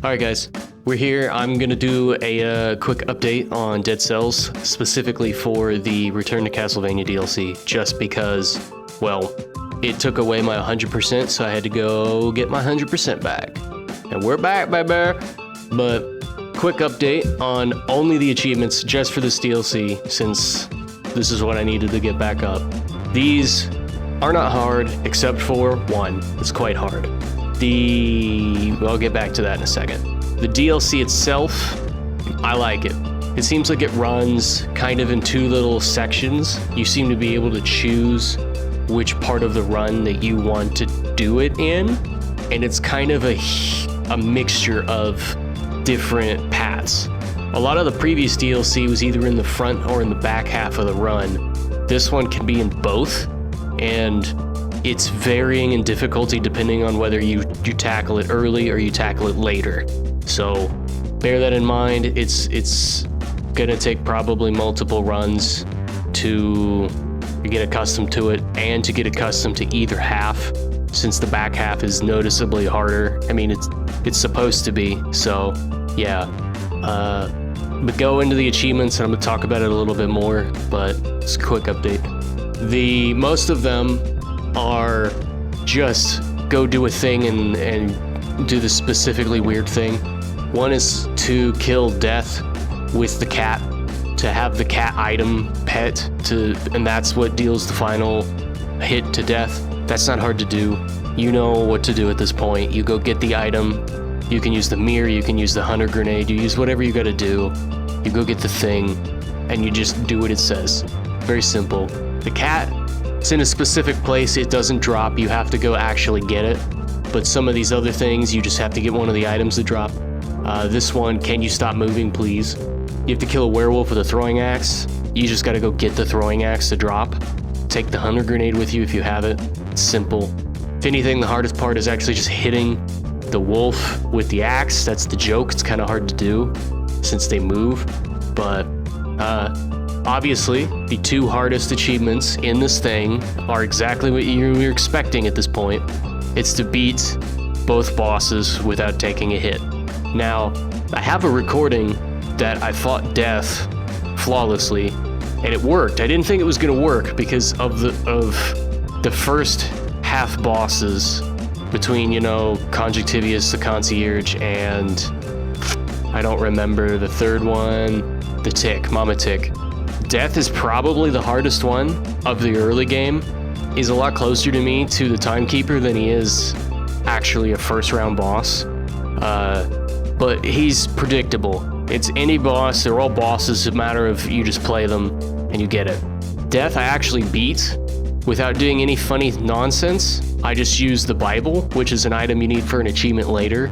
Alright guys, we're here. I'm gonna do a quick update on Dead Cells, specifically for the Return to Castlevania DLC, just because, well, it took away my 100%, so I had to go get my 100% back. And we're back, baby! But, quick update on only the achievements just for this DLC, since this is what I needed to get back up. These are not hard, except for one. It's quite hard. I'll get back to that in a second. The DLC itself, I like it. It seems like it runs kind of in two little sections. You seem to be able to choose which part of the run that you want to do it in, and it's kind of a mixture of different paths. A lot of the previous DLC was either in the front or in the back half of the run. This one can be in both, and it's varying in difficulty depending on whether you tackle it early or you tackle it later. So bear that in mind. It's gonna take probably multiple runs to get accustomed to it and to get accustomed to either half, since the back half is noticeably harder. I mean, it's supposed to be, so yeah. But go into the achievements and I'm gonna talk about it a little bit more, but it's a quick update. Most of them are just go do a thing and do the specifically weird thing. One is to kill Death with the cat, to have the cat item pet, and that's what deals the final hit to Death. That's not hard to do. You know what to do at this point. You go get the item. You can use the mirror, you can use the hunter grenade, you use whatever you gotta do. You go get the thing, and you just do what it says. Very simple. The cat, it's in a specific place, it doesn't drop, you have to go actually get it. But some of these other things, you just have to get one of the items to drop. This one, can you stop moving, please? You have to kill a werewolf with a throwing axe. You just gotta go get the throwing axe to drop. Take the hunter grenade with you if you have it. It's simple. If anything, the hardest part is actually just hitting the wolf with the axe. That's the joke. It's kind of hard to do since they move. But obviously, the two hardest achievements in this thing are exactly what you're expecting at this point. It's to beat both bosses without taking a hit. Now, I have a recording that I fought Death flawlessly, and it worked. I didn't think it was going to work because of the first half bosses between, Conjunctivius the Concierge and I don't remember the third one, the Tick, Mama Tick. Death is probably the hardest one of the early game. He's a lot closer to me to the Timekeeper than he is actually a first round boss. But he's predictable. It's any boss, they're all bosses, it's a matter of you just play them and you get it. Death I actually beat without doing any funny nonsense. I just used the Bible, which is an item you need for an achievement later.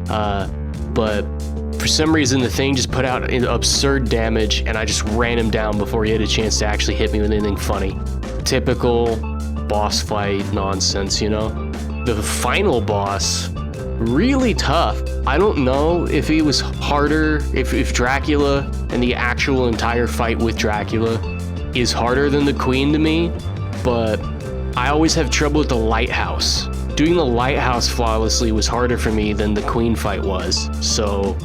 But for some reason, the thing just put out absurd damage, and I just ran him down before he had a chance to actually hit me with anything funny. Typical boss fight nonsense, The final boss, really tough. I don't know if he was harder, if Dracula and the actual entire fight with Dracula is harder than the Queen to me, but I always have trouble with the lighthouse. Doing the lighthouse flawlessly was harder for me than the Queen fight was. So,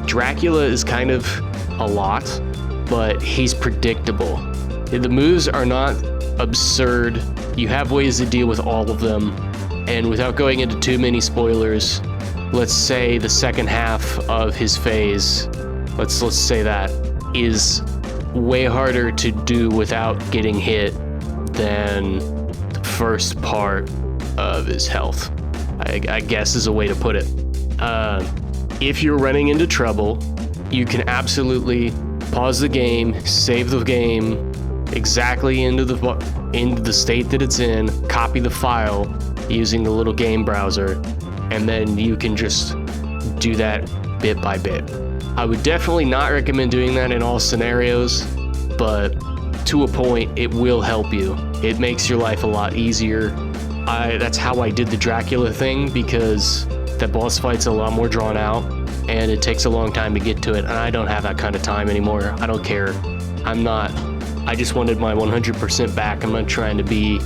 Dracula is kind of a lot, but he's predictable. The moves are not absurd. You have ways to deal with all of them. And without going into too many spoilers, let's say the second half of his phase, let's say that, is way harder to do without getting hit than the first part of his health, I guess is a way to put it. If you're running into trouble, you can absolutely pause the game, save the game exactly into the state that it's in, copy the file using the little game browser, and then you can just do that bit by bit. I would definitely not recommend doing that in all scenarios, but to a point, it will help you. It makes your life a lot easier. That's how I did the Dracula thing, because that boss fight's a lot more drawn out, and it takes a long time to get to it, and I don't have that kind of time anymore. I don't care. I just wanted my 100% back. I'm not trying to be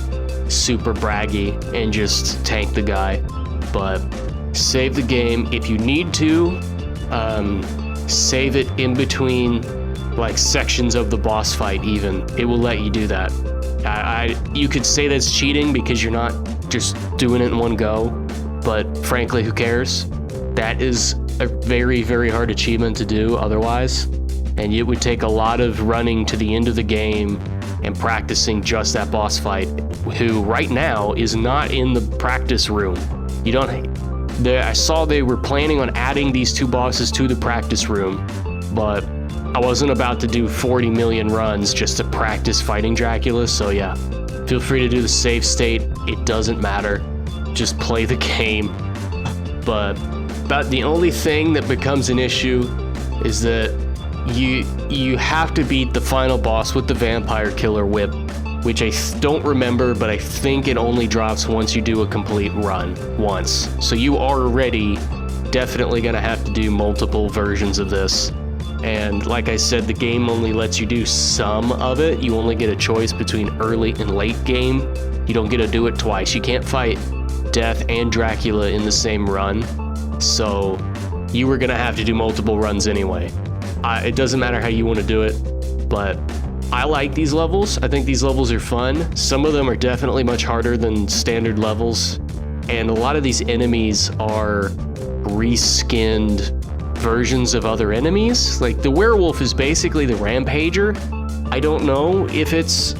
super braggy and just tank the guy. But save the game. If you need to, save it in between like sections of the boss fight even. It will let you do that. You could say that's cheating because you're not just doing it in one go, but frankly, who cares? That is a very, very hard achievement to do otherwise, and it would take a lot of running to the end of the game and practicing just that boss fight, who right now is not in the practice room. I saw they were planning on adding these 2 bosses to the practice room, but I wasn't about to do 40 million runs just to practice fighting Dracula, so yeah. Feel free to do the save state, it doesn't matter. Just play the game. But about the only thing that becomes an issue is that you have to beat the final boss with the vampire killer whip, which I don't remember, but I think it only drops once you do a complete run once. So you are already definitely gonna have to do multiple versions of this. And like I said, the game only lets you do some of it. You only get a choice between early and late game. You don't get to do it twice. You can't fight Death and Dracula in the same run. So you were gonna have to do multiple runs anyway. It doesn't matter how you want to do it, but I like these levels. I think these levels are fun. Some of them are definitely much harder than standard levels. And a lot of these enemies are reskinned versions of other enemies. Like the werewolf is basically the rampager. I don't know if it's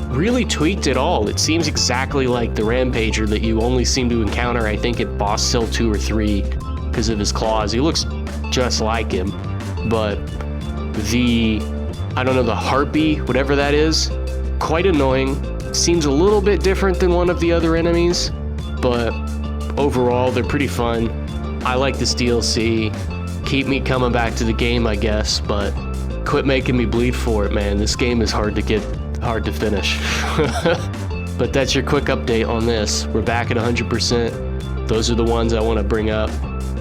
really tweaked at all. It seems exactly like the rampager that you only seem to encounter, I think, at boss cell 2 or 3 because of his claws. He looks just like him, but I don't know, the harpy, whatever that is, quite annoying. Seems a little bit different than one of the other enemies, but overall they're pretty fun. I like this DLC. Keep me coming back to the game, I guess, but quit making me bleed for it, man. This game is hard to finish. But that's your quick update on this. We're back at 100%. Those are the ones I want to bring up.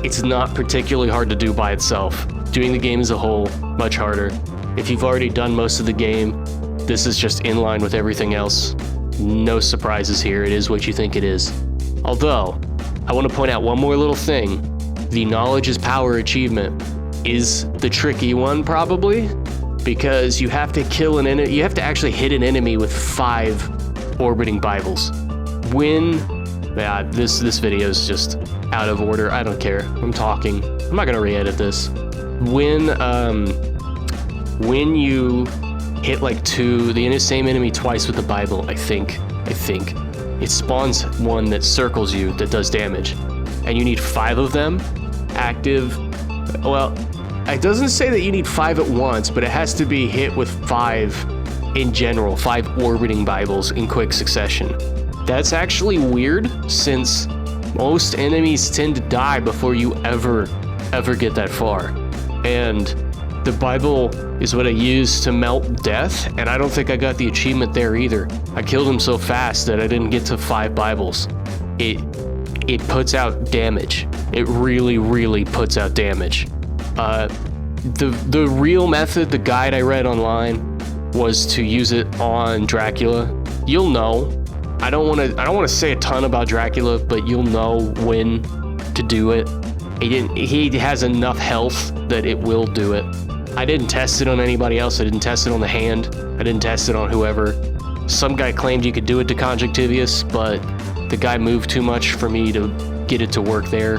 It's not particularly hard to do by itself. Doing the game as a whole, much harder. If you've already done most of the game, this is just in line with everything else. No surprises here. It is what you think it is. Although, I want to point out one more little thing. The knowledge is power achievement is the tricky one, probably, because you have to kill an enemy. You have to actually hit an enemy with 5 orbiting Bibles. This video is just out of order. I don't care. I'm talking. I'm not gonna re-edit this. When you hit like the same enemy twice with the Bible, I think it spawns one that circles you that does damage, and you need 5 of them active. Well, it doesn't say that you need 5 at once, but it has to be hit with 5 in general, 5 orbiting Bibles in quick succession. That's actually weird, since most enemies tend to die before you ever get that far. And the Bible is what I use to melt Death, and I don't think I got the achievement there either. I killed him so fast that I didn't get to 5 Bibles. It puts out damage. It really, really puts out damage. The real method, the guide I read online, was to use it on Dracula. You'll know. I don't want to say a ton about Dracula, but you'll know when to do it. He has enough health that it will do it. I didn't test it on anybody else. I didn't test it on the hand. I didn't test it on whoever. Some guy claimed you could do it to Conjunctivius, but the guy moved too much for me to get it to work there.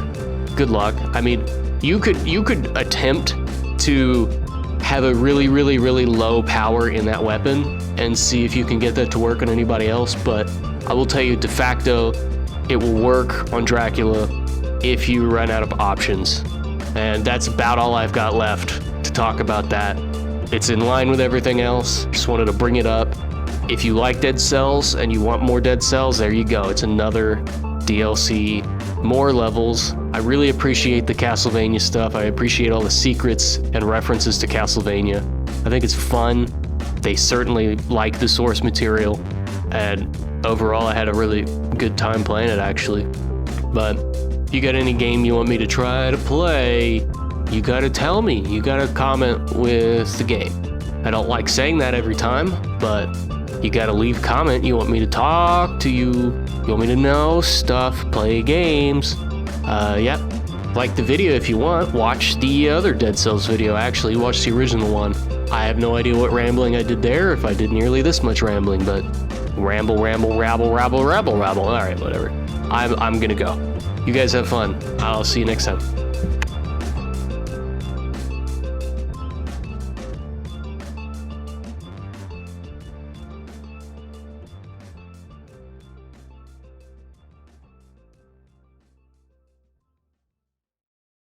Good luck. I mean, you could attempt to have a really, really, really low power in that weapon and see if you can get that to work on anybody else, but I will tell you, de facto, it will work on Dracula if you run out of options. And that's about all I've got left to talk about that. It's in line with everything else. Just wanted to bring it up. If you like Dead Cells and you want more Dead Cells, there you go. It's another DLC, more levels. I really appreciate the Castlevania stuff. I appreciate all the secrets and references to Castlevania. I think it's fun. They certainly like the source material, and overall I had a really good time playing it, actually. But if you got any game you want me to try to play, you gotta tell me. You gotta comment with the game. I don't like saying that every time, but you gotta leave a comment. You want me to talk to you. You want me to know stuff, play games. Yeah, like the video if you want. Watch the other Dead Cells video, actually. Watch the original one. I have no idea what rambling I did there, if I did nearly this much rambling, but ramble, rabble. Alright, whatever. I'm gonna go. You guys have fun. I'll see you next time.